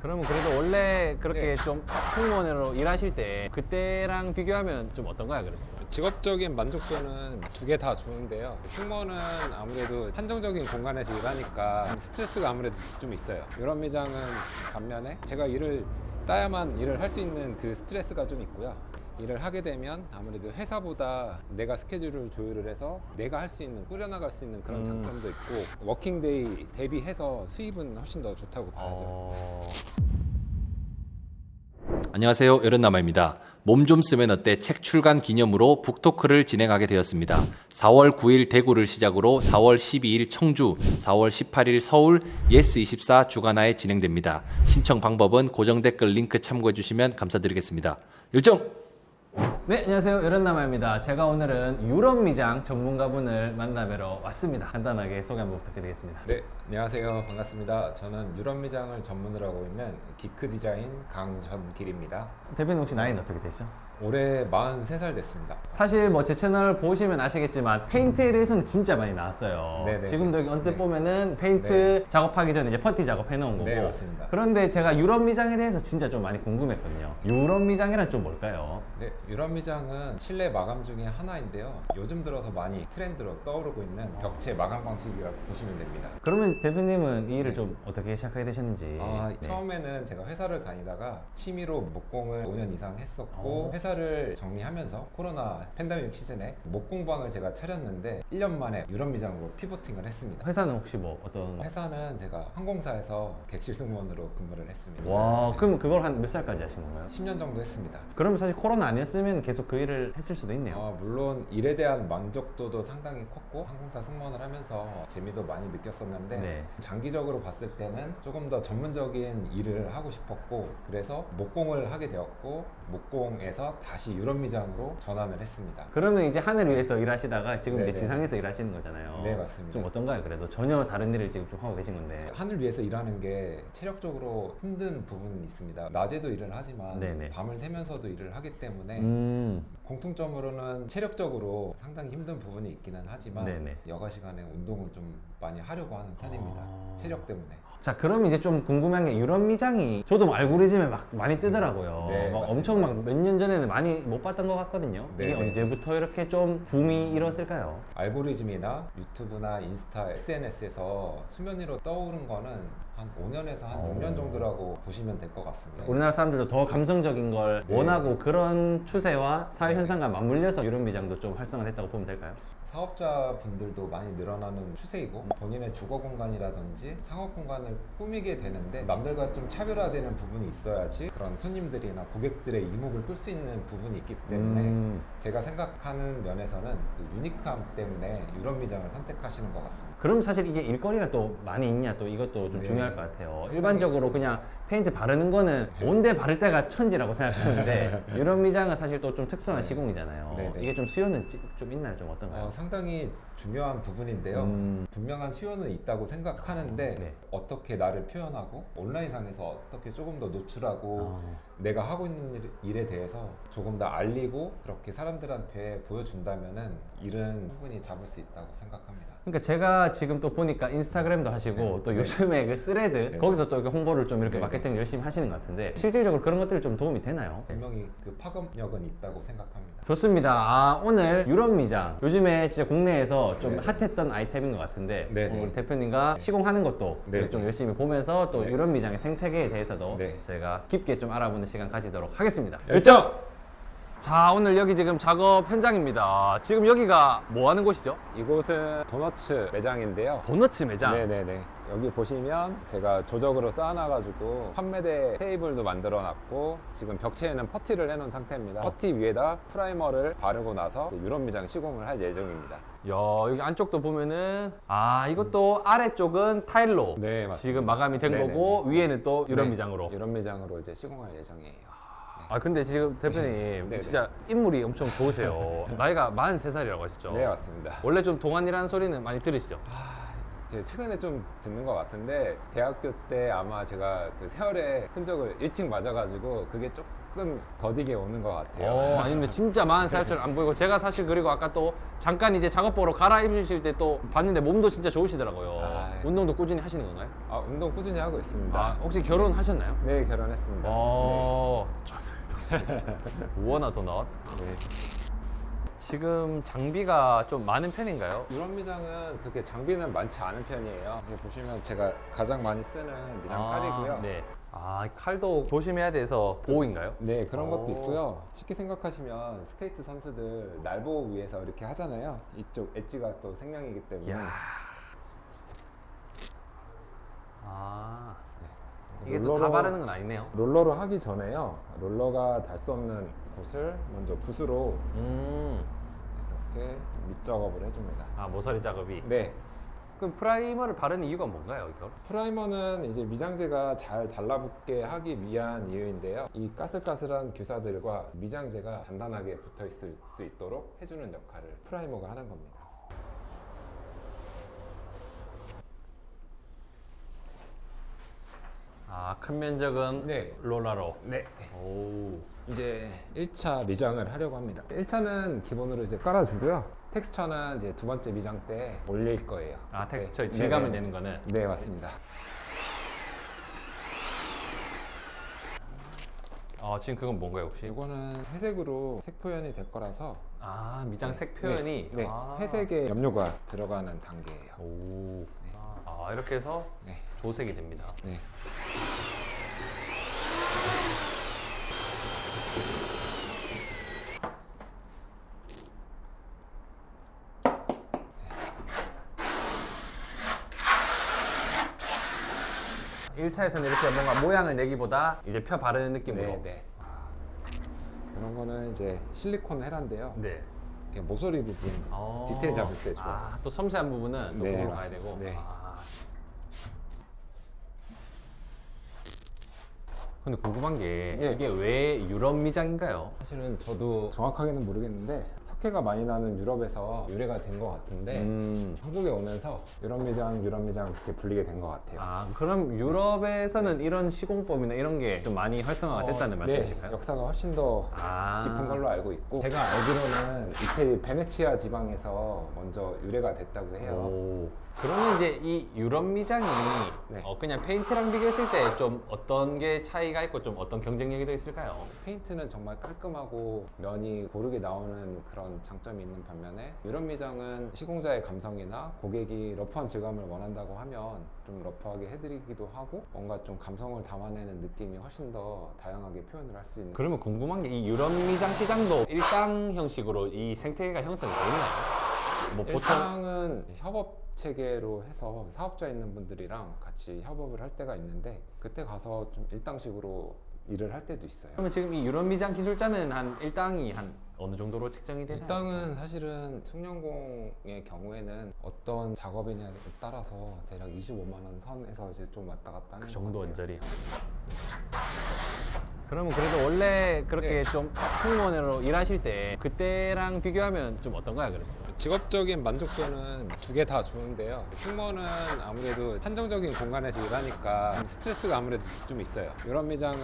그러면 그래도 원래 그렇게 네. 좀 승무원으로 일하실 때 그때랑 비교하면 좀 어떤가요, 그래도? 직업적인 만족도는 두 개 다 좋은데요. 승무원은 아무래도 한정적인 공간에서 일하니까 스트레스가 아무래도 좀 있어요. 유럽 미장은 반면에 제가 일을 따야만 일을 할 수 있는 그 스트레스가 좀 있고요. 일을 하게 되면 아무래도 회사보다 내가 스케줄을 조율을 해서 내가 할 수 있는, 꾸려나갈 수 있는 그런 장점도 있고, 워킹데이 대비해서 수입은 훨씬 더 좋다고 봐야죠. 안녕하세요. 여름남아입니다. 몸 좀 쓰면 어때 책 출간 기념으로 북토크를 진행하게 되었습니다. 4월 9일 대구를 시작으로 4월 12일 청주, 4월 18일 서울 예스24 주간화에 진행됩니다. 신청 방법은 고정 댓글 링크 참고해 주시면 감사드리겠습니다. 열정! 네, 안녕하세요. 여름남아입니다. 제가 오늘은 유럽 미장 전문가분을 만나뵈러 왔습니다. 간단하게 소개 한번 부탁드리겠습니다. 네, 안녕하세요. 반갑습니다. 저는 유럽 미장을 전문으로 하고 있는 기크 디자인 강전길입니다. 대표님 혹시 나이는 어떻게 되시죠? 올해 43살 됐습니다. 사실 뭐 제 채널 보시면 아시겠지만 페인트에 대해서는 진짜 많이 나왔어요. 네네. 지금도 여기 언뜻 네. 보면은 페인트 네. 작업하기 전에 이제 퍼티 작업해 놓은 거고. 네, 맞습니다. 그런데 제가 유럽 미장에 대해서 진짜 좀 많이 궁금했거든요. 유럽 미장이란 좀 뭘까요? 네, 유럽 미장은 실내 마감 중에 하나인데요. 요즘 들어서 많이 트렌드로 떠오르고 있는 벽체 마감 방식이라고 보시면 됩니다. 그러면 대표님은 이 일을 좀 어떻게 시작하게 되셨는지. 네. 처음에는 제가 회사를 다니다가 취미로 목공을 5년 이상 했었고 회사를 정리하면서 코로나 팬데믹 시즌에 목공방을 제가 차렸는데 1년 만에 유럽 미장으로 피보팅을 했습니다. 회사는 혹시 뭐 어떤? 회사는 제가 항공사에서 객실 승무원으로 근무를 했습니다. 와, 네. 그럼 그걸 한 몇 살까지 하신 건가요? 10년 정도 했습니다. 그러면 사실 코로나 아니었으면 계속 그 일을 했을 수도 있네요. 물론 일에 대한 만족도도 상당히 컸고 항공사 승무원을 하면서 재미도 많이 느꼈었는데 네. 장기적으로 봤을 때는 조금 더 전문적인 일을 하고 싶었고 그래서 목공을 하게 되었고 목공에서 다시 유럽 미장으로 전환을 했습니다. 그러면 이제 하늘 위에서 일하시다가 지금 이제 네네. 지상에서 일하시는 거잖아요. 네, 맞습니다. 좀 어떤가요? 그래도 전혀 다른 일을 지금 좀 하고 계신 건데. 하늘 위에서 일하는 게 체력적으로 힘든 부분은 있습니다. 낮에도 일을 하지만 네네. 밤을 새면서도 일을 하기 때문에 공통점으로는 체력적으로 상당히 힘든 부분이 있기는 하지만 네네. 여가 시간에 운동을 좀 많이 하려고 하는 편입니다. 체력 때문에. 자, 그럼 이제 좀 궁금한 게 유럽 미장이 저도 뭐 알고리즘에 막 많이 뜨더라고요. 네, 막 맞습니다. 엄청 막 몇 년 전에는 많이 못 봤던 것 같거든요. 네, 이게 네. 언제부터 이렇게 좀 붐이 일었을까요? 알고리즘이나 유튜브나 인스타, SNS에서 수면 위로 떠오른 거는 한 5년에서 한 6년 정도라고 보시면 될 것 같습니다. 우리나라 사람들도 더 감성적인 걸 네. 원하고 그런 추세와 사회 현상과 맞물려서 유럽 미장도 좀 활성화됐다고 보면 될까요? 사업자분들도 많이 늘어나는 추세이고 본인의 주거 공간이라든지 상업 공간을 꾸미게 되는데 남들과 좀 차별화되는 부분이 있어야지 그런 손님들이나 고객들의 이목을 끌 수 있는 부분이 있기 때문에 제가 생각하는 면에서는 그 유니크함 때문에 유럽 미장을 선택하시는 것 같습니다. 그럼 사실 이게 일거리가 또 많이 있냐 또 이것도 좀 네. 중요할 것 같아요. 상당히 일반적으로 그냥 페인트 바르는 거는 온데 바를 때가 천지라고 생각하는데 유럽 미장은 사실 또 좀 특수한 시공이잖아요. 네, 네. 이게 좀 수요는 좀 있나요? 좀 어떤가요? 상당히 중요한 부분인데요. 분명한 수요는 있다고 생각하는데 네. 어떻게 나를 표현하고 온라인상에서 어떻게 조금 더 노출하고 내가 하고 있는 일에 대해서 조금 더 알리고 그렇게 사람들한테 보여준다면은 일은 충분히 잡을 수 있다고 생각합니다. 그러니까 제가 지금 또 보니까 인스타그램도 하시고 네. 또 요즘에 그 스레드 네. 거기서 또 이렇게 홍보를 좀 이렇게 네. 마케팅을 열심히 하시는 것 같은데 실질적으로 그런 것들이 좀 도움이 되나요? 분명히 그 파급력은 있다고 생각합니다. 좋습니다. 오늘 유럽 미장 요즘에 진짜 국내에서 좀 네네. 핫했던 아이템인 것 같은데 네네. 오늘 대표님과 시공하는 것도 네네. 좀 열심히 보면서 또 네. 유럽 미장의 생태계에 대해서도 네. 저희가 깊게 좀 알아보는 시간 가지도록 하겠습니다. 열정! 자, 오늘 여기 지금 작업 현장입니다. 지금 여기가 뭐 하는 곳이죠? 이곳은 도너츠 매장인데요. 도너츠 매장. 네네네. 여기 보시면 제가 조적으로 쌓아놔가지고 판매대 테이블도 만들어놨고 지금 벽체에는 퍼티를 해놓은 상태입니다. 퍼티 위에다 프라이머를 바르고 나서 유럽 미장 시공을 할 예정입니다. 야, 여기 안쪽도 보면은 이것도 아래쪽은 타일로 네, 맞습니다. 지금 마감이 된 네네네. 거고 위에는 또 유럽 네, 미장으로. 유럽 미장으로 이제 시공할 예정이에요. 근데 지금 대표님 네네. 진짜 인물이 엄청 좋으세요. 나이가 43살이라고 하셨죠? 네, 맞습니다. 원래 좀 동안이라는 소리는 많이 들으시죠? 제가 최근에 좀 듣는 것 같은데 대학교 때 아마 제가 그 세월의 흔적을 일찍 맞아가지고 그게 조금 더디게 오는 것 같아요. 아닌데 진짜 43살처럼 안 보이고 제가 사실 그리고 아까 또 잠깐 이제 작업 보러 갈아입으실 때 또 봤는데 몸도 진짜 좋으시더라고요. 운동도 꾸준히 하시는 건가요? 아, 운동 꾸준히 하고 있습니다. 아, 혹시 결혼하셨나요? 네, 결혼했습니다. 우원아 도넛. 네. 지금 장비가 좀 많은 편인가요? 이런 미장은 그렇게 장비는 많지 않은 편이에요. 여기 보시면 제가 가장 많이 쓰는 미장 칼이고요. 네. 칼도 조심해야 돼서 보호인가요? 네, 그런 것도 있고요. 쉽게 생각하시면 스케이트 선수들 날보 위에서 이렇게 하잖아요. 이쪽 엣지가 또 생명이기 때문에. 이게 또 다 바르는 건 아니네요. 롤러로 하기 전에요. 롤러가 닿을 수 없는 곳을 먼저 붓으로 이렇게 밑작업을 해줍니다. 모서리 작업이. 네. 그럼 프라이머를 바르는 이유가 뭔가요, 이거? 프라이머는 이제 미장제가 잘 달라붙게 하기 위한 이유인데요. 이 까슬까슬한 규사들과 미장제가 단단하게 붙어 있을 수 있도록 해주는 역할을 프라이머가 하는 겁니다. 큰 면적은 네. 롤러로. 네. 오. 이제 1차 미장을 하려고 합니다. 1차는 기본으로 이제 깔아주고요. 텍스처는 이제 두 번째 미장 때 올릴 거예요. 텍스처의 네. 질감을 네네. 내는 거는. 네, 맞습니다. 지금 그건 뭔가요, 혹시? 이거는 회색으로 색 표현이 될 거라서 밑장 색 표현이. 네, 회색의 염료가 들어가는 단계예요. 오. 이렇게 해서 네. 조색이 됩니다. 네. 일 1차에서는 이렇게 뭔가 모양을 내기보다 이제 펴 바르는 느낌으로. 네, 네. 이런 거는 이제 실리콘 헤라인데요. 네. 이렇게 모서리 부분 디테일 잡을 때 좋아요. 또 섬세한 부분은 또 네, 그걸로 가야 맞습니다. 되고. 네. 근데 궁금한 게 예. 이게 왜 유럽 미장인가요? 사실은 저도 정확하게는 모르겠는데 석회가 많이 나는 유럽에서 유래가 된 것 같은데 한국에 오면서 유럽 미장 그렇게 불리게 된 것 같아요. 그럼 유럽에서는 이런 시공법이나 이런 게 좀 많이 활성화가 됐다는 네, 말씀이실까요? 역사가 훨씬 더 깊은 걸로 알고 있고 제가 알기로는 이태리 베네치아 지방에서 먼저 유래가 됐다고 해요. 오. 그러면 이제 이 유럽 미장이 네. 그냥 페인트랑 비교했을 때 좀 어떤 게 차이가 있고 좀 어떤 경쟁력이 더 있을까요? 페인트는 정말 깔끔하고 면이 고르게 나오는 그런 장점이 있는 반면에 유럽 미장은 시공자의 감성이나 고객이 러프한 질감을 원한다고 하면 좀 러프하게 해드리기도 하고 뭔가 좀 감성을 담아내는 느낌이 훨씬 더 다양하게 표현을 할 수 있는. 그러면 궁금한 게 이 유럽 미장 시장도 일당 형식으로 이 생태계가 형성이 되어 있나요? 뭐 보통 일당은 협업 체계로 해서 사업자 있는 분들이랑 같이 협업을 할 때가 있는데 그때 가서 좀 일당식으로 일을 할 때도 있어요. 그러면 지금 이 유럽 미장 기술자는 한 일당이 한 어느 정도로 책정이 되나요? 일당은 사실은 숙련공의 경우에는 어떤 작업이냐에 따라서 대략 25만 원 선에서 이제 좀 왔다 갔다 하는 그 정도 것 같아요. 언저리. 그러면 그래도 원래 그렇게 네. 좀 승무원으로 일하실 때 그때랑 비교하면 좀 어떤가요, 그래도? 직업적인 만족도는 두 개 다 좋은데요. 승무원은 아무래도 한정적인 공간에서 일하니까 스트레스가 아무래도 좀 있어요. 유럽 미장은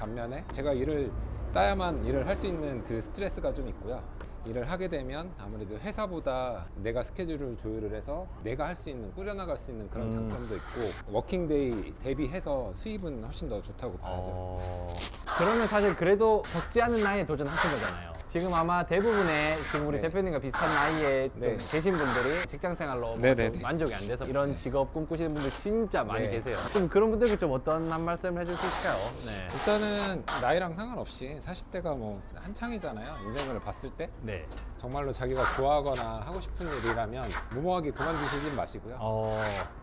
반면에 제가 일을 따야만 일을 할 수 있는 그 스트레스가 좀 있고요. 일을 하게 되면 아무래도 회사보다 내가 스케줄을 조율을 해서 내가 할 수 있는, 꾸려나갈 수 있는 그런 장점도 있고 워킹데이 대비해서 수입은 훨씬 더 좋다고 봐야죠. 그러면 사실 그래도 적지 않은 나이에 도전하신 거잖아요. 지금 아마 대부분의 지금 우리 네. 대표님과 비슷한 나이에 좀 네. 계신 분들이 직장 생활로 뭐 네네네. 좀 만족이 안 돼서 이런 직업 꿈꾸시는 분들 진짜 많이 네. 계세요. 좀 그런 분들께 좀 어떤 한 말씀 해줄 수 있을까요? 네. 일단은 나이랑 상관없이 40대가 뭐 한창이잖아요. 인생을 봤을 때 네. 정말로 자기가 좋아하거나 하고 싶은 일이라면 무모하게 그만두시진 마시고요.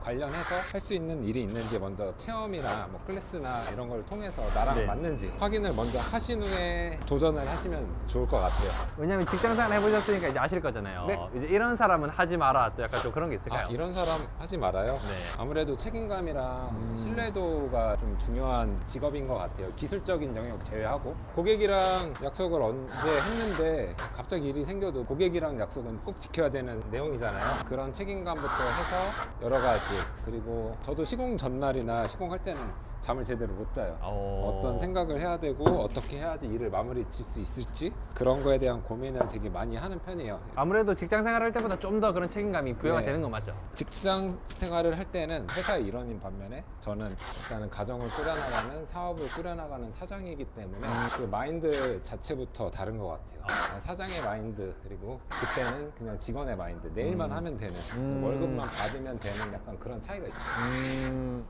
관련해서 할 수 있는 일이 있는지 먼저 체험이나 뭐 클래스나 이런 걸 통해서 나랑 네. 맞는지 확인을 먼저 하신 후에 도전을 하시면 좋을 것 같아요. 왜냐면 직장 생활 해보셨으니까 이제 아실 거잖아요. 네. 이제 이런 사람은 하지 마라. 또 약간 좀 그런 게 있을까요? 이런 사람 하지 말아요. 네. 아무래도 책임감이랑 신뢰도가 좀 중요한 직업인 것 같아요. 기술적인 영역 제외하고 고객이랑 약속을 언제 했는데 갑자기 일이 생겨도 고객이랑 약속은 꼭 지켜야 되는 내용이잖아요. 그런 책임감부터 해서 여러 가지, 그리고 저도 시공 전날이나 시공할 때는 잠을 제대로 못 자요. 오. 어떤 생각을 해야 되고 어떻게 해야지 일을 마무리 칠 수 있을지 그런 거에 대한 고민을 되게 많이 하는 편이에요. 아무래도 직장 생활할 때보다 좀 더 그런 책임감이 부여가 네. 되는 거 맞죠? 직장 생활을 할 때는 회사의 일원인 반면에 저는 일단은 가정을 꾸려나가는 사업을 꾸려나가는 사장이기 때문에 그 마인드 자체부터 다른 것 같아요. 사장의 마인드 그리고 그때는 그냥 직원의 마인드 내일만 하면 되는 그 월급만 받으면 되는 약간 그런 차이가 있어요.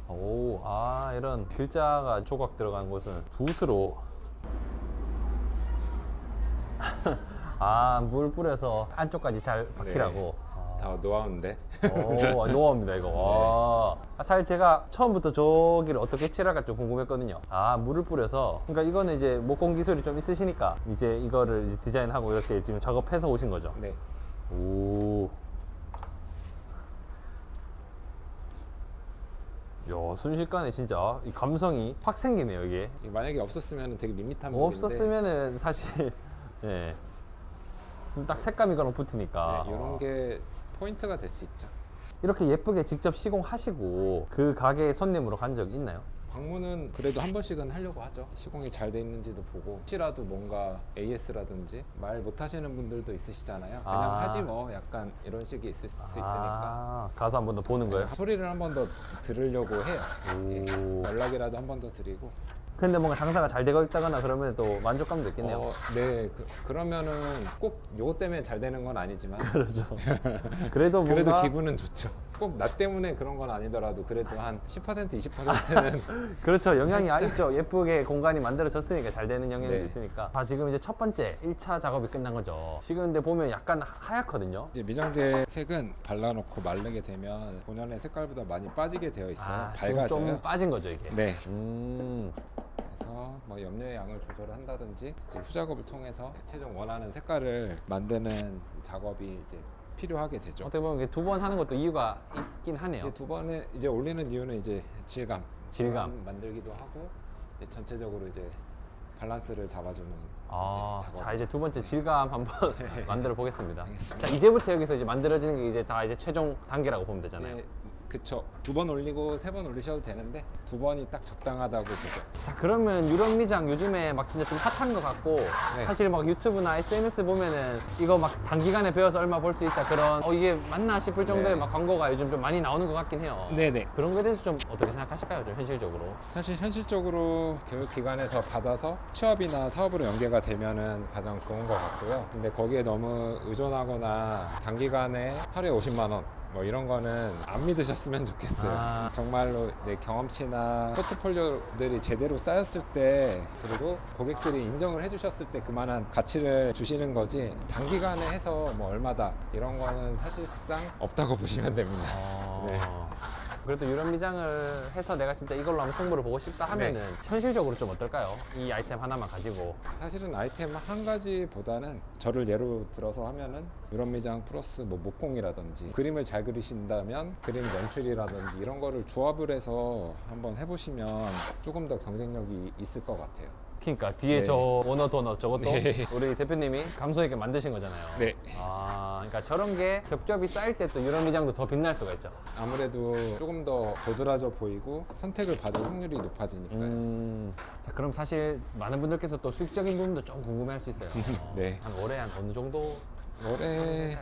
오, 아, 이런 글자가 조각 들어간 곳은 붓으로. 아, 물 뿌려서 안쪽까지 잘 박히라고. 다 노하우인데. 오, 노하우입니다, 이거. 와. 아, 사실 제가 처음부터 저기를 어떻게 칠할까 좀 궁금했거든요. 아, 물을 뿌려서. 그러니까 이거는 이제 목공 기술이 좀 있으시니까 이제 이거를 이제 디자인하고 이렇게 지금 작업해서 오신 거죠. 네. 오. 야, 순식간에 진짜 이 감성이 확 생기네요, 이게. 만약에 없었으면 되게 밋밋한 부분인데 없었으면은 사실 예. 딱 색감이 그런 붙으니까. 이런 게 포인트가 될 수 있죠. 이렇게 예쁘게 직접 시공하시고 그 가게에 손님으로 간 적 있나요? 방문은 그래도 한 번씩은 하려고 하죠. 시공이 잘 돼 있는지도 보고 혹시라도 뭔가 AS라든지 말 못하시는 분들도 있으시잖아요. 그냥 아. 하지 뭐 약간 이런 식이 있을 수 있으니까 아, 가서 한 번 더 보는 거예요? 소리를 한 번 더 들으려고 해요. 오. 연락이라도 한 번 더 드리고 근데 뭔가 장사가 잘 되고 있다거나 그러면 또 만족감도 있겠네요. 네, 그러면은 꼭 요거 때문에 잘 되는 건 아니지만 그렇죠. 그래도 뭔가 그래도 기분은 좋죠. 꼭 나 때문에 그런 건 아니더라도 그래도 한 10% 20%는 그렇죠. 영향이 살짝. 있죠. 예쁘게 공간이 만들어졌으니까 잘 되는 영향도 네. 있으니까. 아, 지금 이제 첫 번째 1차 작업이 끝난 거죠. 지금 근데 보면 약간 하얗거든요. 이제 미장제 색은 발라놓고 마르게 되면 본연의 색깔보다 많이 빠지게 되어 있어요. 아, 지금 밝아져요. 좀 빠진 거죠, 이게. 네. 그래서 뭐 염료의 양을 조절을 한다든지 이제 후작업을 통해서 최종 원하는 색깔을 만드는 작업이 이제 필요하게 되죠. 어떻게 보면 두 번 하는 것도 이유가 있긴 하네요. 이제 두 번에 이제 올리는 이유는 이제 질감 만들기도 하고 이제 전체적으로 이제 밸런스를 잡아주는 아, 이제 작업. 자 이제 두 번째 질감 한번 만들어 보겠습니다. 알겠습니다. 자, 이제부터 여기서 이제 만들어지는 게 이제 다 이제 최종 단계라고 보면 되잖아요. 이제 그쵸. 두 번 올리고 세 번 올리셔도 되는데 두 번이 딱 적당하다고 보죠. 자, 그러면 유럽 미장 요즘에 막 진짜 좀 핫한 것 같고 네. 사실 막 유튜브나 SNS 보면은 이거 막 단기간에 배워서 얼마 벌 수 있다 그런 이게 맞나 싶을 정도의 네. 막 광고가 요즘 좀 많이 나오는 것 같긴 해요. 네네. 그런 거에 대해서 좀 어떻게 생각하실까요? 좀 현실적으로. 사실 현실적으로 교육기관에서 받아서 취업이나 사업으로 연계가 되면은 가장 좋은 것 같고요. 근데 거기에 너무 의존하거나 단기간에 하루에 50만 원 뭐 이런 거는 안 믿으셨으면 좋겠어요. 아. 정말로 내 경험치나 포트폴리오들이 제대로 쌓였을 때 그리고 고객들이 인정을 해주셨을 때 그만한 가치를 주시는 거지 단기간에 해서 뭐 얼마다 이런 거는 사실상 없다고 보시면 됩니다. 네. 그래도 유럽 미장을 해서 내가 진짜 이걸로 한번 승부를 보고 싶다 하면은 현실적으로 좀 어떨까요? 이 아이템 하나만 가지고. 사실은 아이템 한 가지보다는 저를 예로 들어서 하면은 유럽 미장 플러스 뭐 목공이라든지 그림을 잘 그리신다면 그림 연출이라든지 이런 거를 조합을 해서 한번 해보시면 조금 더 경쟁력이 있을 것 같아요. 그러니까 뒤에 네. 저 원어 도넛 저것도 네. 우리 대표님이 감성 있게 만드신 거잖아요. 네. 아, 그러니까 저런 게 겹겹이 쌓일 때 또 유럽 미장도 더 빛날 수가 있죠. 아무래도 조금 더 도드라져 보이고 선택을 받을 확률이 높아지니까요. 자, 그럼 사실 많은 분들께서 또 수익적인 부분도 좀 궁금해할 수 있어요. 네. 한 올해 한 어느 정도? 올해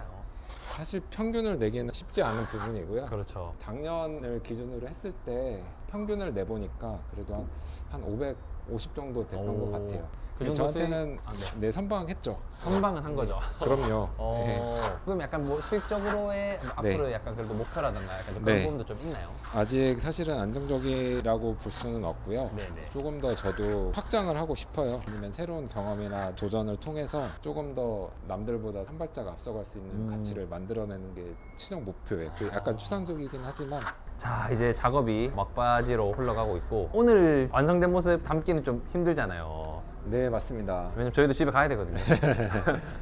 사실 평균을 내기는 쉽지 않은 부분이고요. 그렇죠. 작년을 기준으로 했을 때 평균을 내보니까 그래도 한 550 정도 됐던 오. 것 같아요. 그 정도 저한테는 수익? 네, 선방했죠. 선방은 한 거죠. 그럼요. 네. 그럼 약간 뭐 수익적으로의 앞으로 약간 그래도 목표라든가 약간 좀 그런 네. 부분도 좀 있나요? 아직 사실은 안정적이라고 볼 수는 없고요. 네네. 조금 더 저도 확장을 하고 싶어요. 아니면 새로운 경험이나 도전을 통해서 조금 더 남들보다 한 발짝 앞서갈 수 있는 가치를 만들어내는 게 최종 목표예요. 그 약간 추상적이긴 하지만 자, 이제 작업이 막바지로 흘러가고 있고 오늘 완성된 모습 담기는 좀 힘들잖아요. 네, 맞습니다. 왜냐면 저희도 집에 가야 되거든요.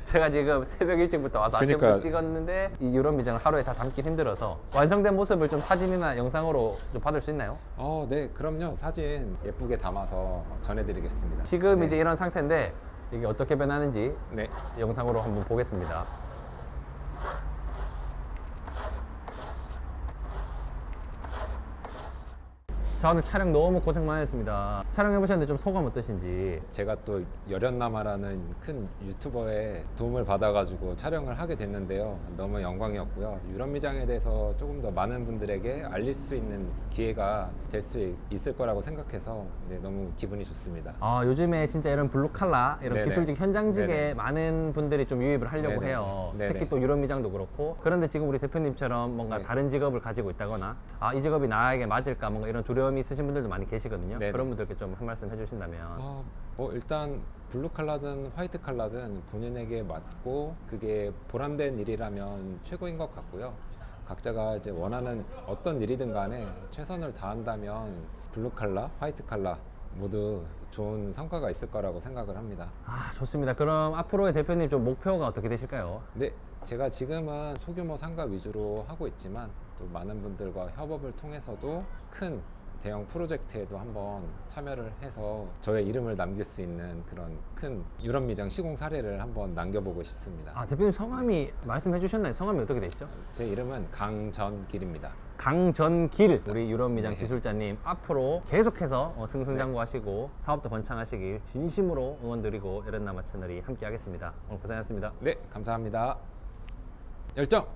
제가 지금 새벽 일찍부터 와서 아침부터 그러니까요. 찍었는데 이 유럽 미장을 하루에 다 담기 힘들어서 완성된 모습을 좀 사진이나 영상으로 좀 받을 수 있나요? 네, 그럼요. 사진 예쁘게 담아서 전해드리겠습니다. 지금 네. 이제 이런 상태인데 이게 어떻게 변하는지 네. 영상으로 한번 보겠습니다. 자, 오늘 촬영 너무 고생 많으셨습니다. 촬영해보셨는데 좀 소감 어떠신지? 제가 또 열연남아라는 큰 유튜버의 도움을 받아가지고 촬영을 하게 됐는데요. 너무 영광이었고요. 유럽미장에 대해서 조금 더 많은 분들에게 알릴 수 있는 기회가 될 수 있을 거라고 생각해서 네, 너무 기분이 좋습니다. 아, 요즘에 진짜 이런 블루칼라, 이런 네네. 기술직, 현장직에 네네. 많은 분들이 좀 유입을 하려고 네네. 해요. 네네. 특히 또 유럽미장도 그렇고. 그런데 지금 우리 대표님처럼 뭔가 네. 다른 직업을 가지고 있다거나, 아, 이 직업이 나에게 맞을까, 뭔가 이런 두려움이 있으신 분들도 많이 계시거든요. 네네. 그런 분들께 좀 한 말씀 해주신다면. 뭐 일단 블루 칼라든 화이트 칼라든 본인에게 맞고 그게 보람된 일이라면 최고인 것 같고요. 각자가 이제 원하는 어떤 일이든 간에 최선을 다한다면 블루 칼라, 화이트 칼라 모두 좋은 성과가 있을 거라고 생각을 합니다. 아, 좋습니다. 그럼 앞으로의 대표님 좀 목표가 어떻게 되실까요? 네, 제가 지금은 소규모 상가 위주로 하고 있지만 또 많은 분들과 협업을 통해서도 큰 대형 프로젝트에도 한번 참여를 해서 저의 이름을 남길 수 있는 그런 큰 유럽미장 시공 사례를 한번 남겨보고 싶습니다. 아, 대표님 성함이 말씀해 주셨나요? 성함이 어떻게 되시죠? 제 이름은 강전길입니다. 강전길, 우리 유럽미장 네. 기술자님 앞으로 계속해서 승승장구하시고 사업도 번창하시길 진심으로 응원드리고 열연남아 채널이 함께 하겠습니다. 오늘 고생하셨습니다. 네, 감사합니다. 열정!